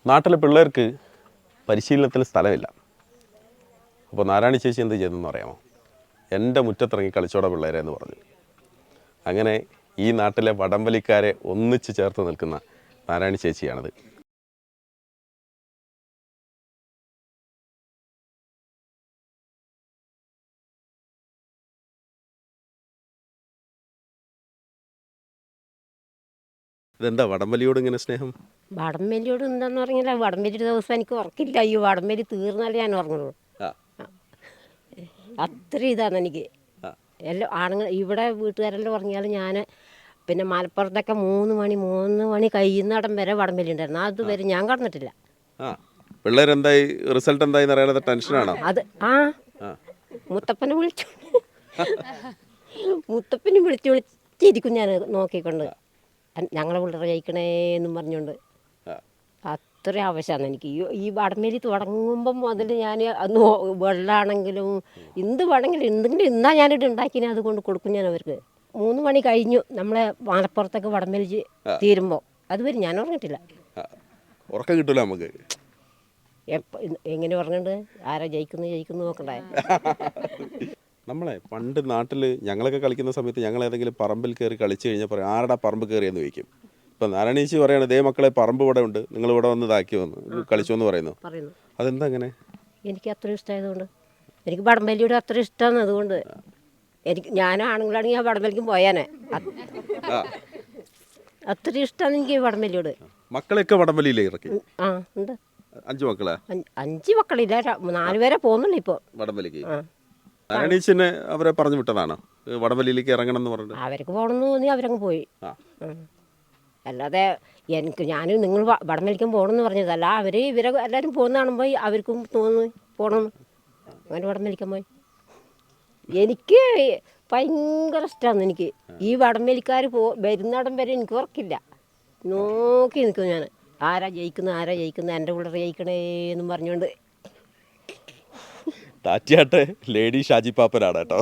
നാട്ടിലെ പിള്ളേർക്ക് പരിശീലനത്തിന് സ്ഥലമില്ല. അപ്പോൾ നാരായണി ചേച്ചി എന്ത് ചെയ്തെന്ന് അറിയാമോ? എൻ്റെ മുറ്റത്തിറങ്ങി കളിച്ചോടെ പിള്ളേരെ എന്ന് പറഞ്ഞു. അങ്ങനെ ഈ നാട്ടിലെ വടംവലിക്കാരെ ഒന്നിച്ച് ചേർത്ത് നിൽക്കുന്ന നാരായണി ചേച്ചിയാണത്. ഇതെന്താ വടംവലിയോട് ഇങ്ങനെ സ്നേഹം? വടംവലിയോട് എന്താന്ന് പറഞ്ഞാൽ വടംവലി ദിവസം എനിക്ക് ഉറക്കില്ല. ഈ വടംവലി തീർന്നാലേ ഞാൻ ഉറങ്ങുള്ളൂ. അത്ര ഇതാണ് എനിക്ക്. എല്ലാം ആണുങ്ങൾ ഇവിടെ വീട്ടുകാരെല്ലാം ഉറങ്ങിയാലും ഞാൻ പിന്നെ മലപ്പുറത്തൊക്കെ 3 മണി കഴിയുന്നിടം വരെ വടംവലി ഉണ്ടായിരുന്നു. അതുവരെ ഞാൻ കടന്നിട്ടില്ല. പിള്ളേരെന്തായി, റിസൾട്ട് എന്തായി അറിയാതെ ടെൻഷനാണോ? അത് മുത്തപ്പനെ വിളിച്ചിരിക്കും ഞാൻ നോക്കിക്കൊണ്ട്, ഞങ്ങളെ പിള്ളേർ ജയിക്കണേന്നും പറഞ്ഞുകൊണ്ട്. അത്ര ആവശ്യമാണ് എനിക്ക് ഈ വടംവലി തുടങ്ങുമ്പം മുതൽ. ഞാൻ അന്ന് വെള്ളമാണെങ്കിലും എന്ത് വേണമെങ്കിലും എന്തെങ്കിലും ഇന്നാ ഞാനിത് ഉണ്ടാക്കിനെ അതുകൊണ്ട് കൊടുക്കും ഞാൻ അവർക്ക്. 3 മണി കഴിഞ്ഞു നമ്മളെ മലപ്പുറത്തൊക്കെ വടംവലി തീരുമ്പോൾ. അതുവരെ ഞാൻ ഉറങ്ങിയിട്ടില്ല. ഉറക്കം കിട്ടില്ല നമുക്ക്. എങ്ങനെ ഉറങ്ങണ്ട്? ആരാ ജയിക്കുന്നു നോക്കണ്ടേ? നമ്മളെ പണ്ട് നാട്ടിൽ ഞങ്ങളൊക്കെ കളിക്കുന്ന സമയത്ത് ഞങ്ങൾ ഏതെങ്കിലും പറമ്പിൽ കയറി കളിച്ചു കഴിഞ്ഞാൽ പറയും, ആരുടെ പറമ്പ് കയറിയെന്ന് ചോദിക്കും. ഇപ്പം നാരായണീച്ചി പറയണത്, ദേ മക്കളെ പറമ്പ് ഇവിടെ ഉണ്ട്, നിങ്ങൾ ഇവിടെ വന്ന് ഇതാക്കി വന്നു കളിച്ചു എന്ന് പറയുന്നു. അതെന്താ അങ്ങനെ? എനിക്ക് അത്ര ഇഷ്ടമായതുകൊണ്ട്. എനിക്ക് വടംവലിയോട് അത്ര ഇഷ്ടമാണ്. അതുകൊണ്ട് ഞാൻ ആണുങ്ങളാണെങ്കിൽ ആ വടംവലിക്കും പോയാനെ. അത്ര ഇഷ്ടമാണ് എനിക്ക് വടംവലിയോട്. മക്കളെയൊക്കെ വടംവലിയിലേ ഇറക്കി? ഉണ്ട്. 5 മക്കളാ? 5 മക്കളില്ല, 4 പേരെ പോകുന്നുള്ളൂ ഇപ്പോൾ വടംവലിക്ക്. നാരായണീച്ചിനെ അവരെ പറഞ്ഞു വിട്ടതാണോ വടംവലിയിലേക്ക് ഇറങ്ങണം എന്ന് പറഞ്ഞിട്ട്? അവർക്ക് പോകണമെന്ന് തോന്നി അവരങ്ങ് പോയി. അല്ലാതെ ഞാൻ നിങ്ങൾ വടംവലിക്കാൻ പോകണമെന്ന് പറഞ്ഞതല്ല. ഇവരെ എല്ലാവരും പോകുന്ന കാണുമ്പോൾ അവർക്കും തോന്നുന്നു പോകണമെന്ന്. അങ്ങനെ വടംവലിക്കാൻ പോയി. എനിക്ക് ഭയങ്കര ഇഷ്ടമാണ്. എനിക്ക് ഈ വടംവലിക്കാർ വരുന്നിടം വരെ എനിക്ക് ഉറക്കില്ല. നോക്കി നിൽക്കും ഞാൻ, ആരാ ജയിക്കുന്നത് എൻ്റെ പിള്ളേർ ജയിക്കണേന്നും പറഞ്ഞുകൊണ്ട്. താറ്റിയാട്ടെ ലേഡി ഷാജി പാപ്പനാണ് കേട്ടോ.